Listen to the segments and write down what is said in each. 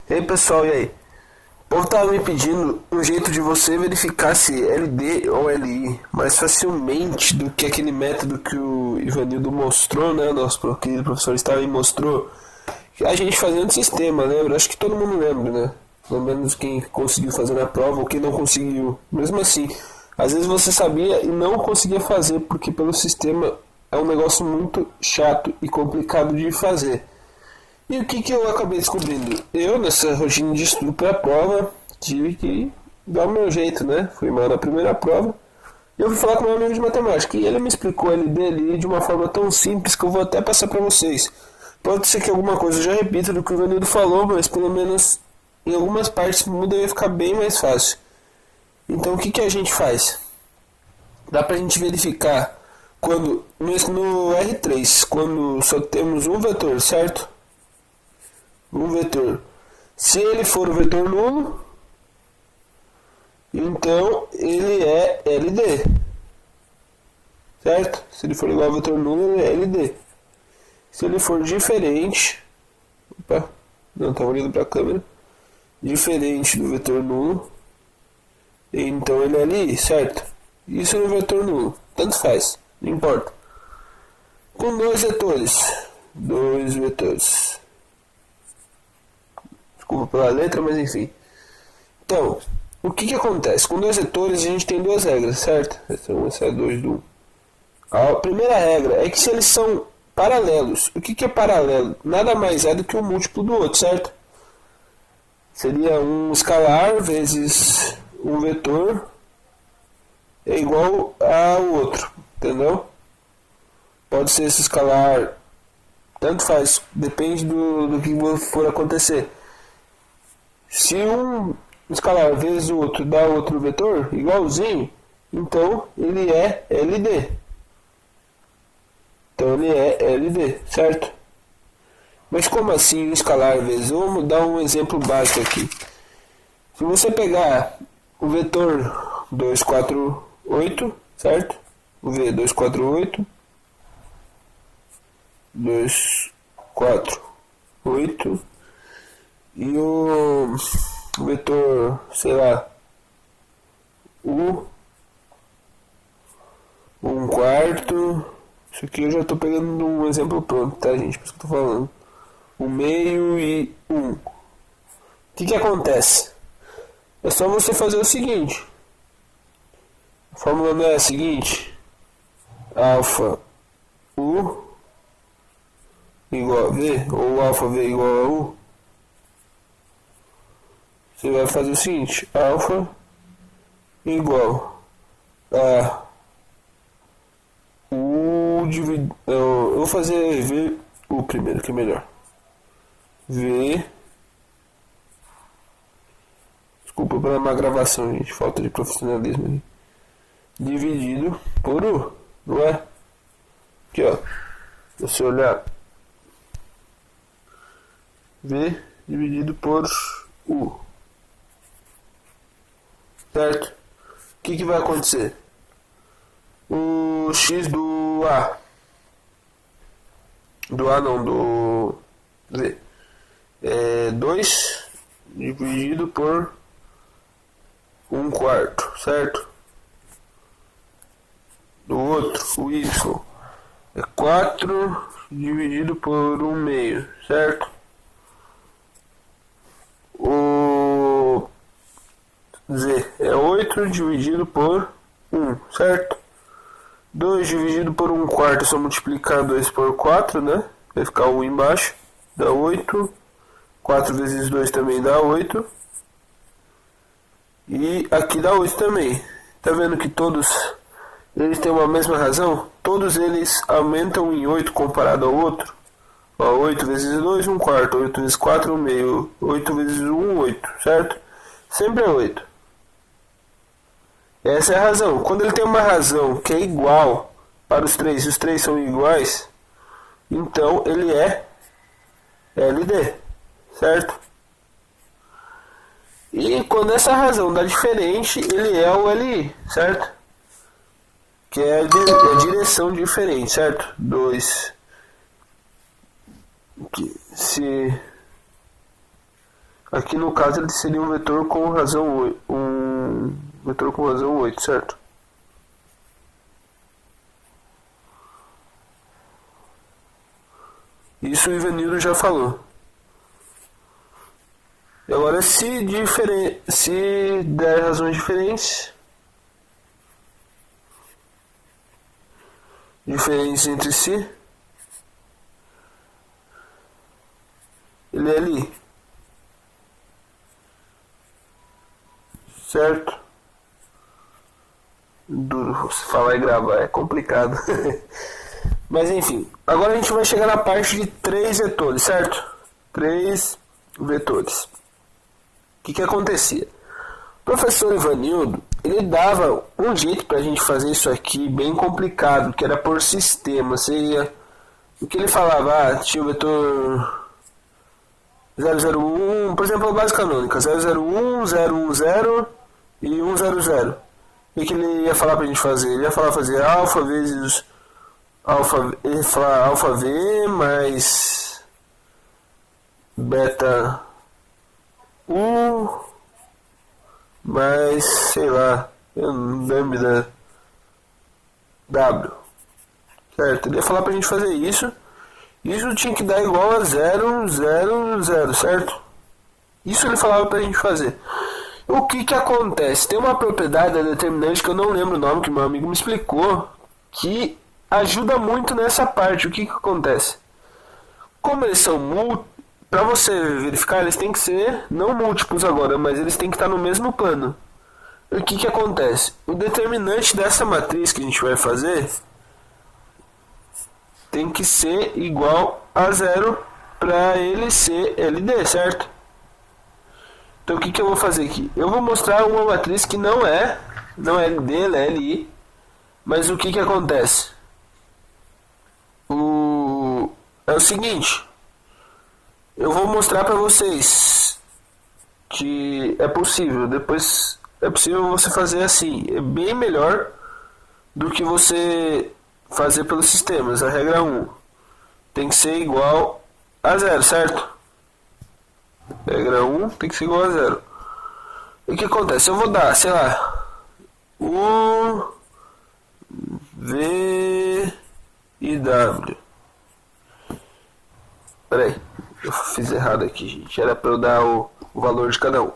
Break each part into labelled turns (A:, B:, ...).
A: E aí pessoal, e aí? O povo tava me pedindo um jeito de você verificar se LD ou LI mais facilmente do que aquele método que o Ivanildo mostrou, né? Nosso querido professor Stalin mostrou. A gente fazendo sistema, lembra? Acho que todo mundo lembra, né? Pelo menos quem conseguiu fazer na prova ou quem não conseguiu. Mesmo assim, às vezes você sabia e não conseguia fazer porque pelo sistema é um negócio muito chato e complicado de fazer. E o que eu acabei descobrindo? Eu, nessa rotina de estudo para a prova, tive que dar o meu jeito, né? Fui mal na primeira prova. E eu fui falar com meu amigo de matemática. E ele me explicou ele dele de uma forma tão simples que eu vou até passar para vocês. Pode ser que alguma coisa eu já repita do que o Vanildo falou, mas pelo menos em algumas partes muda e vai ficar bem mais fácil. Então o que a gente faz? Dá pra gente verificar quando no R3, quando só temos um vetor, certo? Um vetor. Se ele for o vetor nulo, então ele é LD. Certo? Se ele for igual ao vetor nulo, ele é LD. Se ele for diferente, opa, não estava olhando para a câmera, diferente do vetor nulo, então ele é LI, certo? Isso é um vetor nulo, tanto faz, não importa. Com dois vetores. Desculpa pela letra, mas enfim. Então, o que acontece? Com dois vetores a gente tem duas regras, certo? Essa é 2 do 1. A primeira regra é que se eles são paralelos, o que é paralelo? Nada mais é do que um múltiplo do outro, certo? Seria um escalar vezes um vetor é igual ao outro, entendeu? Pode ser esse escalar, tanto faz, depende do que for acontecer. Se um escalar vezes o outro dá outro vetor igualzinho, então ele é LD. Então ele é LD, certo? Mas como assim um escalar vezes? Vamos dar um exemplo básico aqui. Se você pegar o vetor 248, certo? O V248, 248 e o vetor, sei lá, U, 1/4. Isso aqui eu já estou pegando um exemplo pronto, tá, gente? Por isso que eu tô falando. 1/2 e 1. O que acontece? É só você fazer o seguinte. A fórmula não é a seguinte. Alfa U igual a V, ou alfa V igual a U. Você vai fazer o seguinte. Alfa igual a U dividido... Eu vou fazer V U primeiro, que é melhor. V... Desculpa pela má gravação, gente. Falta de profissionalismo aí. Dividido por U, não é? Aqui, ó. Se você olhar, V dividido por U. Certo? O que vai acontecer? O x do A não, do V, é 2 dividido por 1/4, certo? Do outro, o Y, é 4 dividido por 1/2, certo? O Z é 8 dividido por 1, certo? 2 dividido por 1/4 é só multiplicar 2 por 4, né? Vai ficar 1 embaixo, dá 8. 4 vezes 2 também dá 8. E aqui dá 8 também. Tá vendo que todos eles têm uma mesma razão? Todos eles aumentam em 8 comparado ao outro. Ó, 8 vezes 2, 1/4. 8 vezes 4, 1/2. 8 vezes 1, 8, certo? Sempre é 8. Essa é a razão. Quando ele tem uma razão que é igual para os três, e os três são iguais, então ele é LD, certo? E quando essa razão dá diferente, ele é o LI, certo? Que é a direção diferente, certo? 2. Se Aqui no caso ele seria um vetor com razão 8, um vetor com razão 8, certo? Isso o Ivanildo já falou. E agora se der razões diferentes entre si, ele é ali, certo? Duro você falar e gravar, é complicado. Mas enfim, agora a gente vai chegar na parte de 3 vetores, certo? 3 vetores. O que acontecia? O professor Ivanildo, ele dava um jeito pra gente fazer isso aqui bem complicado, que era por sistema. Seria o que ele falava, tinha o vetor 001, por exemplo, a base canônica, 001, 010 e 100. O que ele ia falar pra gente fazer? Ele ia fazer alfa vezes alfa, ele ia falar alfa V mais beta U mais, sei lá, eu não lembro da W, certo? Ele ia falar pra gente fazer isso. Isso tinha que dar igual a 0, 0, 0, certo? Isso ele falava pra gente fazer. O que acontece? Tem uma propriedade da determinante que eu não lembro o nome, que meu amigo me explicou, que ajuda muito nessa parte. O que acontece? Como eles são para você verificar, eles têm que ser não múltiplos agora, mas eles têm que estar no mesmo plano. O que acontece? O determinante dessa matriz que a gente vai fazer tem que ser igual a 0 para ele ser LD, certo? Então o que eu vou fazer aqui? Eu vou mostrar uma matriz que não é LD, ela é LI. Mas o que acontece? É o seguinte. Eu vou mostrar para vocês que é possível. Depois é possível você fazer assim. É bem melhor do que você fazer pelos sistemas. A regra 1 tem que ser igual a 0, certo? Regra 1 tem que ser igual a 0. E o que acontece? Eu vou dar, sei lá, U, V e W. Peraí, eu fiz errado aqui, gente. Era para eu dar o valor de cada um.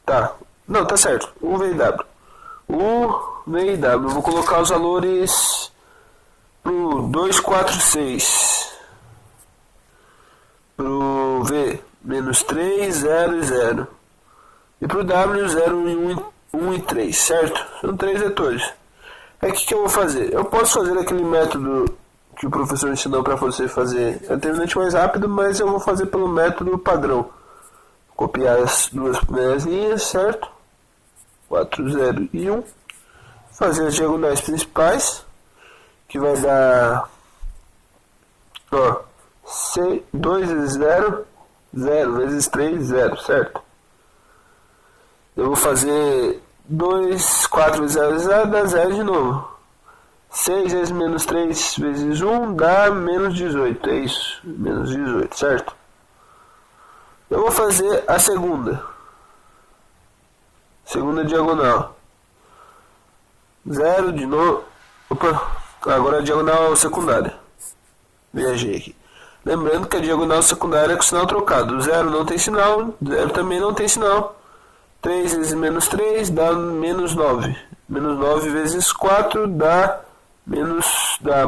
A: Tá, não, tá certo. U, V e W. U, V e W. Eu vou colocar os valores pro 246. Pro V, menos 3, 0 e 0. E pro W, 0 e 1 e 3, certo? São 3 vetores. Aí o que eu vou fazer? Eu posso fazer aquele método que o professor ensinou para você fazer a determinante mais rápido, mas eu vou fazer pelo método padrão. Copiar as duas primeiras linhas, certo? 4, 0 e 1. Fazer as diagonais principais, que vai dar 2 vezes 0, 0 vezes 3, 0, certo? Eu vou fazer 4 vezes 0, 0 dá 0 de novo. 6 vezes menos 3 vezes 1 dá menos 18, é isso, menos 18, certo? Eu vou fazer a segunda diagonal. 0 de novo. Opa, agora a diagonal secundária. Viajei aqui. Lembrando que a diagonal secundária é com sinal trocado. 0 não tem sinal, 0 também não tem sinal. 3 vezes menos 3 dá menos 9. Menos 9 vezes 4 dá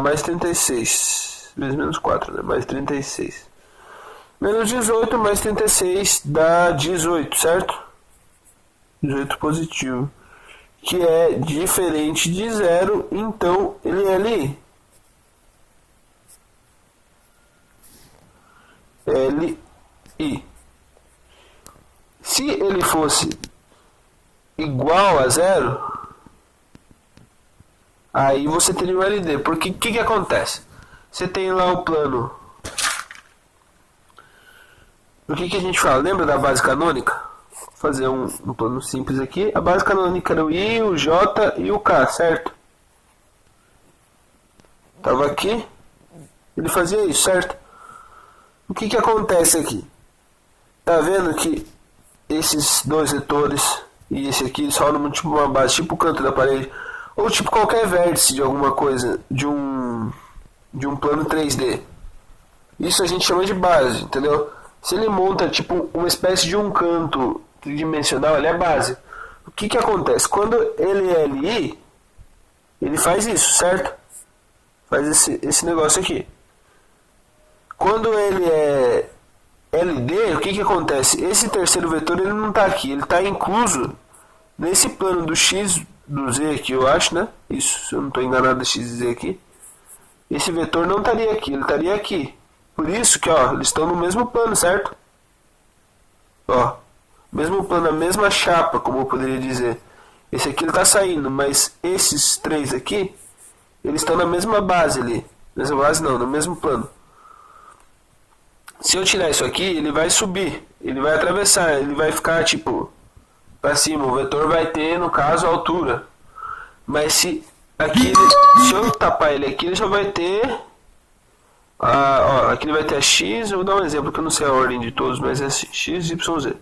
A: mais 36. Vezes menos 4, né? Mais 36. Menos 18 mais 36 dá 18, certo? 18 positivo. Que é diferente de 0, então ele é ali. LI. Se ele fosse igual a 0, aí você teria o LD. Porque o que acontece? Você tem lá o plano. O que a gente fala? Lembra da base canônica? Vou fazer um plano simples aqui. A base canônica era o I, o J e o K, certo? Tava aqui. Ele fazia isso, certo? O que acontece aqui? Tá vendo que esses dois vetores e esse aqui, eles formam tipo uma base, tipo o canto da parede, ou tipo qualquer vértice de alguma coisa, de um plano 3D. Isso a gente chama de base, entendeu? Se ele monta tipo uma espécie de um canto tridimensional, ele é base. O que que acontece? Quando ele é LI, ele faz isso, certo? Faz esse negócio aqui. Quando ele é LD, o que que acontece? Esse terceiro vetor ele não está aqui, ele está incluso nesse plano do x, do z aqui, eu acho, né? Isso, se eu não estou enganado, x e z aqui. Esse vetor não estaria aqui, ele estaria aqui. Por isso que, ó, eles estão no mesmo plano, certo? Ó, mesmo plano, a mesma chapa, como eu poderia dizer. Esse aqui ele está saindo, mas esses três aqui, eles estão na mesma base ali. Mesma base não, no mesmo plano. Se eu tirar isso aqui, ele vai subir, ele vai atravessar, ele vai ficar tipo para cima. O vetor vai ter, no caso, a altura. Mas se aqui, se eu tapar ele aqui, ele já vai ter ó, aqui ele vai ter a x. Eu vou dar um exemplo que eu não sei a ordem de todos, mas é x, y, z.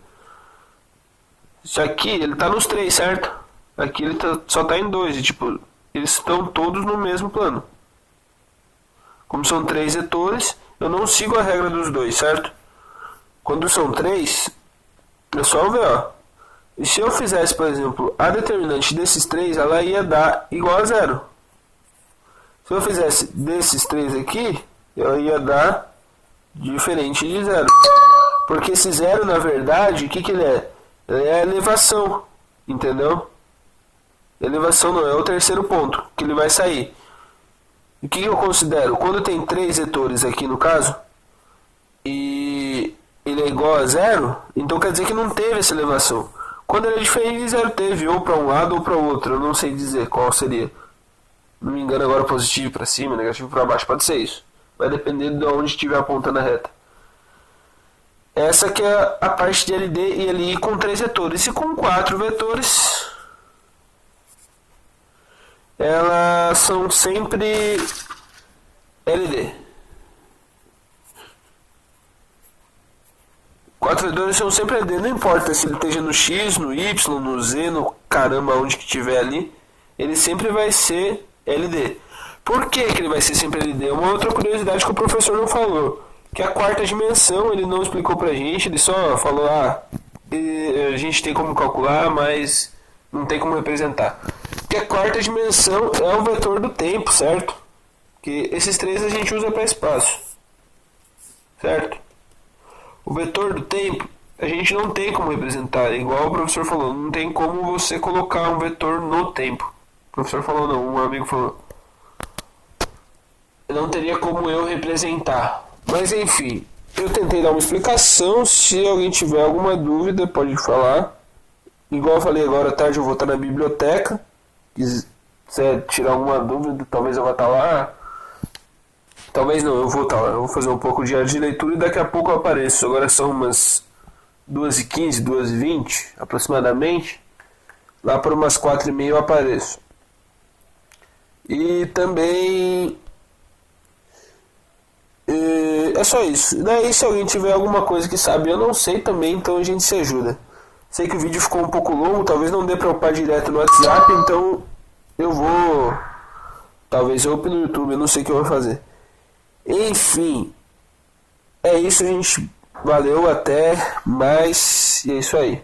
A: Isso aqui, ele está nos três, certo? Aqui ele só está em dois, e tipo, eles estão todos no mesmo plano. Como são três vetores, eu não sigo a regra dos dois, certo? Quando são três, é só ver, ó. E se eu fizesse, por exemplo, a determinante desses três, ela ia dar igual a zero. Se eu fizesse desses três aqui, ela ia dar diferente de zero. Porque esse zero, na verdade, o que que ele é? Ele é a elevação, entendeu? Elevação não, é o terceiro ponto que ele vai sair. O que eu considero? Quando tem três vetores aqui no caso, e ele é igual a zero, então quer dizer que não teve essa elevação. Quando ele é diferente de zero, teve ou para um lado ou para o outro. Eu não sei dizer qual seria. Não me engano agora, positivo para cima, negativo para baixo, pode ser isso. Vai depender de onde estiver apontando a reta. Essa que é a parte de LD e LI com três vetores. E com quatro vetores, elas são sempre LD. Quatro vetores são sempre LD, não importa se ele esteja no X, no Y, no Z, no caramba, onde que estiver ali, ele sempre vai ser LD. Por que que ele vai ser sempre LD? Uma outra curiosidade que o professor não falou, que a quarta dimensão ele não explicou pra gente, ele só falou, a gente tem como calcular, mas não tem como representar. Que a quarta dimensão é o vetor do tempo, certo? Que esses três a gente usa para espaço, certo? O vetor do tempo a gente não tem como representar, igual o professor falou, não tem como você colocar um vetor no tempo. O professor falou não, um amigo falou. Não teria como eu representar. Mas enfim, eu tentei dar uma explicação, se alguém tiver alguma dúvida pode falar. Igual eu falei agora à tarde, eu vou estar na biblioteca. Se quiser tirar alguma dúvida, talvez eu vá estar lá. Talvez não, eu vou estar lá. Eu vou fazer um pouco de área de leitura e daqui a pouco eu apareço. Agora são umas 2h15, 2h20 aproximadamente. Lá por umas 4h30 eu apareço. E também é só isso. Daí se alguém tiver alguma coisa que sabe, eu não sei também, então a gente se ajuda. Sei que o vídeo ficou um pouco longo, talvez não dê pra upar direto no WhatsApp, então eu vou... Talvez eu upe no YouTube, eu não sei o que eu vou fazer. Enfim, é isso, gente. Valeu, até mais, e é isso aí.